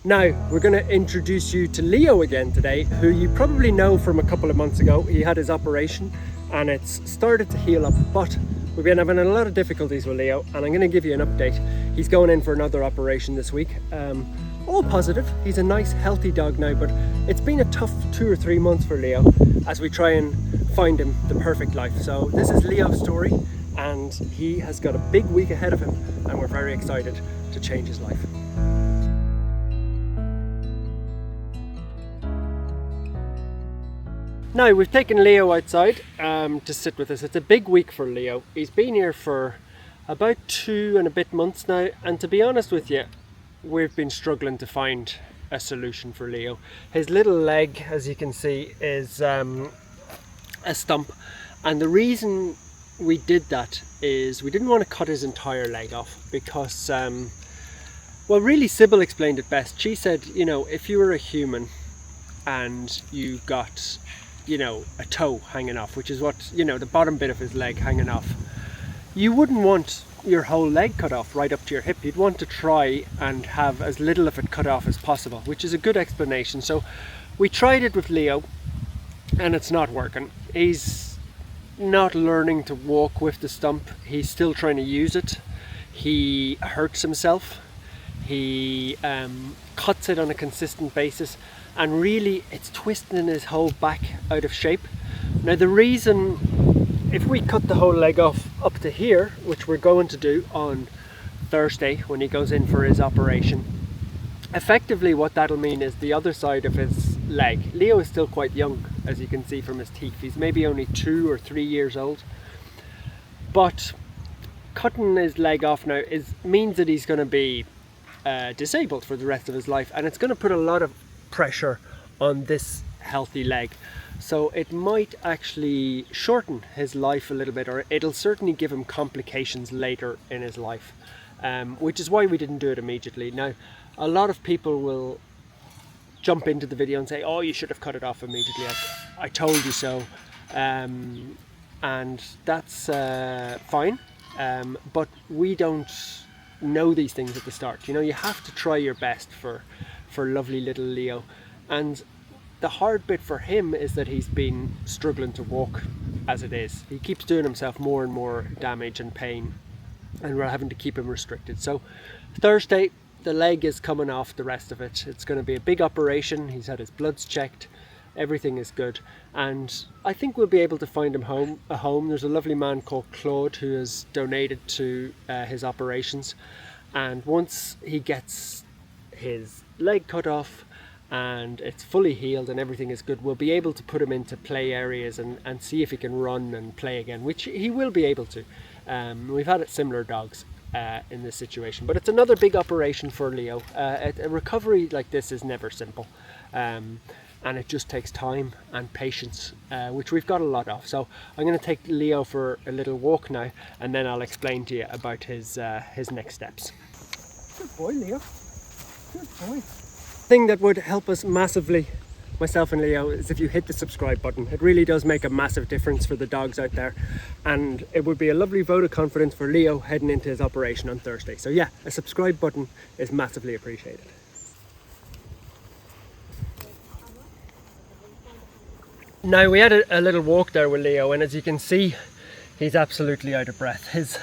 Now, we're going to introduce you to Leo again today, who you probably know from a couple of months ago. He had his operation and it's started to heal up, but we've been having a lot of difficulties with Leo, and I'm going to give you an update. He's going in for another operation this week. All positive. He's a nice, healthy dog now, but it's been a tough 2 or 3 months for Leo as we try and find him the perfect life. So this is Leo's story, and he has got a big week ahead of him, and we're very excited to change his life. Now, we've taken Leo outside to sit with us. It's a big week for Leo. He's been here for about 2 and a bit months now, and to be honest with you, we've been struggling to find a solution for Leo. His little leg, as you can see, is a stump, and the reason we did that is we didn't want to cut his entire leg off because, well, really Sybil explained it best. She said, you know, if you were a human and you got, you know, a toe hanging off, which is what, you know, the bottom bit of his leg hanging off, you wouldn't want your whole leg cut off right up to your hip. You'd want to try and have as little of it cut off as possible, which is a good explanation. So we tried it with Leo and it's not working. He's not learning to walk with the stump. He's still trying to use it. He hurts himself. He cuts it on a consistent basis, and really it's twisting his whole back out of shape. Now, the reason, if we cut the whole leg off up to here, which we're going to do on Thursday when he goes in for his operation, effectively what that'll mean is the other side of his leg. Leo is still quite young, as you can see from his teeth. He's maybe only 2 or 3 years old, but cutting his leg off now means that he's going to be disabled for the rest of his life, and it's going to put a lot of pressure on this healthy leg. So it might actually shorten his life a little bit, or it'll certainly give him complications later in his life, which is why we didn't do it immediately. Now, a lot of people will jump into the video and say, oh, you should have cut it off immediately. I told you so. And that's fine, but we don't know these things at the start. You know, you have to try your best for lovely little Leo, and the hard bit for him is that he's been struggling to walk as it is. He keeps doing himself more and more damage and pain, and we're having to keep him restricted. So Thursday, the leg is coming off the rest of it. It's going to be a big operation. He's had his bloods checked, everything is good, and I think we'll be able to find him a home. There's a lovely man called Claude who has donated to his operations, and once he gets his leg cut off and it's fully healed and everything is good, we'll be able to put him into play areas and see if he can run and play again, which he will be able to. We've had similar dogs in this situation, but it's another big operation for Leo. A recovery like this is never simple, and it just takes time and patience, which we've got a lot of. So I'm going to take Leo for a little walk now, and then I'll explain to you about his next steps. Good boy, Leo. Good boy. Thing that would help us massively, myself and Leo, is if you hit the subscribe button. It really does make a massive difference for the dogs out there, and it would be a lovely vote of confidence for Leo heading into his operation on Thursday. So yeah, a subscribe button is massively appreciated. Now, we had a little walk there with Leo, and as you can see, he's absolutely out of breath. His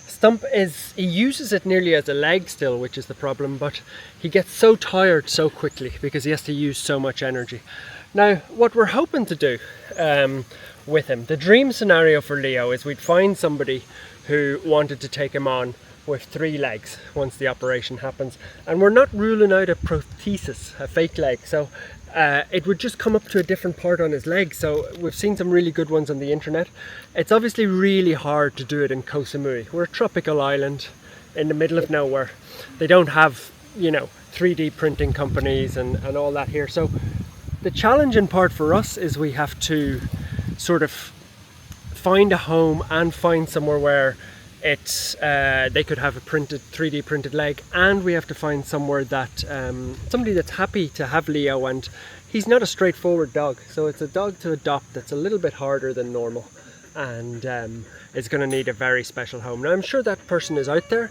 stump he uses it nearly as a leg still, which is the problem, but he gets so tired so quickly because he has to use so much energy. Now, what we're hoping to do with him, the dream scenario for Leo is we'd find somebody who wanted to take him on with 3 legs once the operation happens, and we're not ruling out a prosthesis, a fake leg. So it would just come up to a different part on his leg. So we've seen some really good ones on the internet. It's obviously really hard to do it in Koh Samui. We're a tropical island in the middle of nowhere. They don't have, you know, 3D printing companies and all that here. So the challenging part for us is we have to sort of find a home and find somewhere where they could have a 3D printed leg, and we have to find somewhere that somebody that's happy to have Leo, and he's not a straightforward dog, so it's a dog to adopt that's a little bit harder than normal, and is going to need a very special home. Now, I'm sure that person is out there,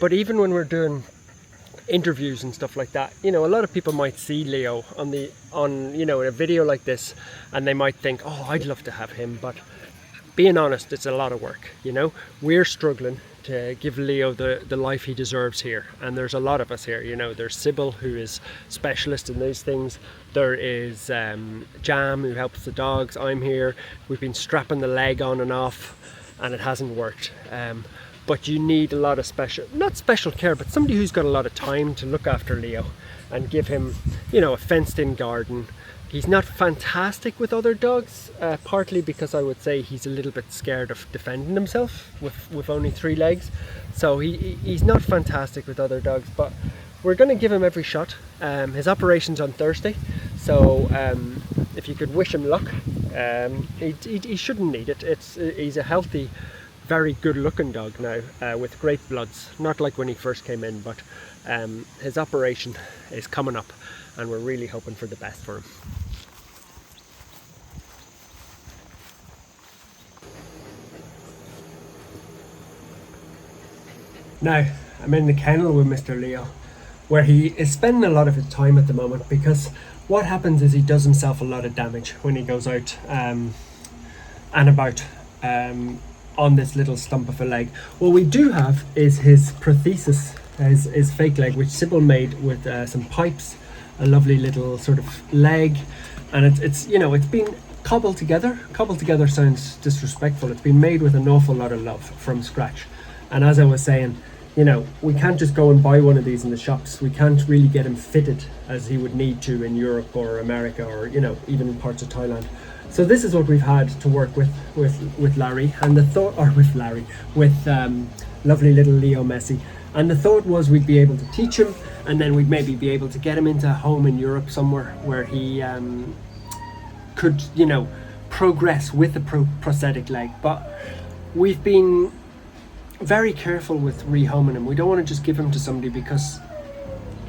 but even when we're doing interviews and stuff like that, you know, a lot of people might see Leo on you know, a video like this, and they might think, oh, I'd love to have him. But being honest, it's a lot of work. You know, we're struggling to give Leo the life he deserves here, and there's a lot of us here. You know, there's Sybil, who is specialist in these things. There is Jam, who helps the dogs. I'm here. We've been strapping the leg on and off, and it hasn't worked. But you need a lot of not special care, but somebody who's got a lot of time to look after Leo and give him, you know, a fenced in garden. He's not fantastic with other dogs, partly because I would say he's a little bit scared of defending himself with only 3 legs. So he's not fantastic with other dogs, but we're going to give him every shot. His operation's on Thursday, so if you could wish him luck. He shouldn't need it. He's a healthy, very good looking dog now, with great bloods, not like when he first came in, but his operation is coming up, and we're really hoping for the best for him. Now, I'm in the kennel with Mr. Leo, where he is spending a lot of his time at the moment, because what happens is he does himself a lot of damage when he goes out and about on this little stump of a leg. What we do have is his prosthesis, his fake leg, which Sybil made with some pipes, a lovely little sort of leg, and it's you know, it's been cobbled together. Cobbled together sounds disrespectful. It's been made with an awful lot of love from scratch. And as I was saying, you know, we can't just go and buy one of these in the shops. We can't really get him fitted as he would need to in Europe or America, or, you know, even in parts of Thailand. So this is what we've had to work with Larry, and the thought, or with Larry, with lovely little Leo Messi. And the thought was we'd be able to teach him, and then we'd maybe be able to get him into a home in Europe somewhere where he could, you know, progress with a prosthetic leg. But we've been very careful with rehoming him. We don't want to just give him to somebody, because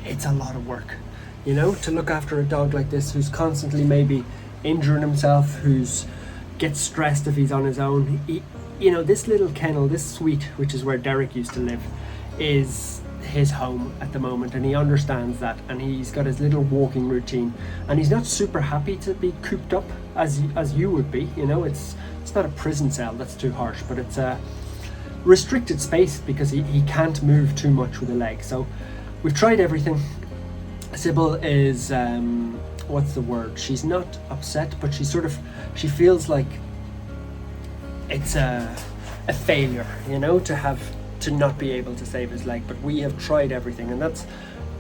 it's a lot of work, you know, to look after a dog like this who's constantly maybe injuring himself, who's gets stressed if he's on his own. You know, this little kennel, this suite, which is where Derek used to live, is his home at the moment, and he understands that, and he's got his little walking routine, and he's not super happy to be cooped up as you would be. You know, it's not a prison cell, that's too harsh, but it's a restricted space because he can't move too much with a leg. So we've tried everything. Sybil is what's the word, she's not upset, but she feels like it's a failure, you know, to not be able to save his leg. But we have tried everything, and that's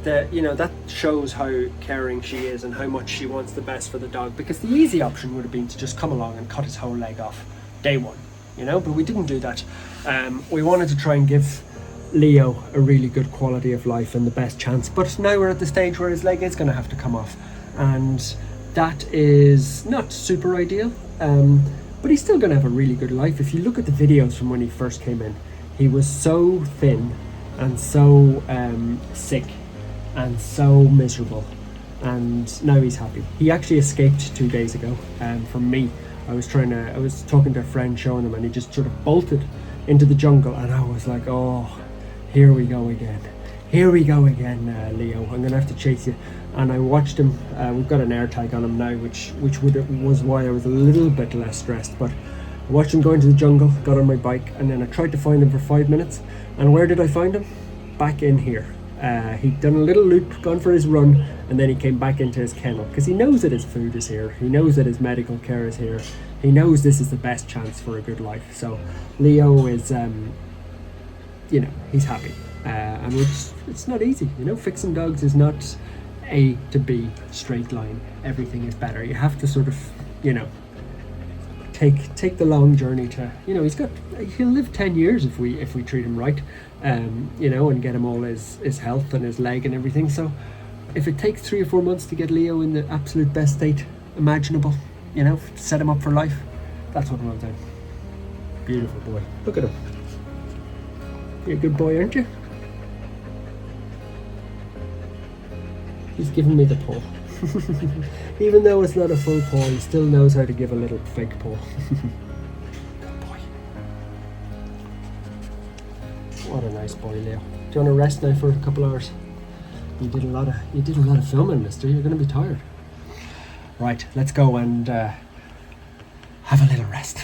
that shows how caring she is and how much she wants the best for the dog, because the easy option would have been to just come along and cut his whole leg off day one, you know, but we didn't do that. We wanted to try and give Leo a really good quality of life and the best chance, but now we're at the stage where his leg is going to have to come off, and that is not super ideal, but he's still going to have a really good life. If you look at the videos from when he first came in, he was so thin and so sick and so miserable, and now he's happy. He actually escaped 2 days ago from me. I was talking to a friend, showing him, and he just sort of bolted into the jungle, and I was like, oh, here we go again, Leo, I'm gonna have to chase you. And I watched him. We've got an air tag on him now, which was why I was a little bit less stressed. But I watched him go into the jungle, got on my bike, and then I tried to find him for 5 minutes. And where did I find him? Back in here. He'd done a little loop, gone for his run, and then he came back into his kennel, because he knows that his food is here, he knows that his medical care is here, he knows this is the best chance for a good life. So Leo is, you know, he's happy, and it's not easy, you know. Fixing dogs is not A to B straight line. Everything is better. You have to sort of, you know, take the long journey to, you know, he'll live 10 years if we treat him right, you know, and get him all his health and his leg and everything. So if it takes 3 or 4 months to get Leo in the absolute best state imaginable, you know, set him up for life, that's what we'll do. Beautiful boy. Look at him. You're a good boy, aren't you? He's giving me the paw. Even though it's not a full paw, he still knows how to give a little fake paw. Good boy. What a nice boy, Leo. Do you want to rest now for a couple hours? You did a lot of filming, mister. You're going to be tired. Right, let's go and have a little rest.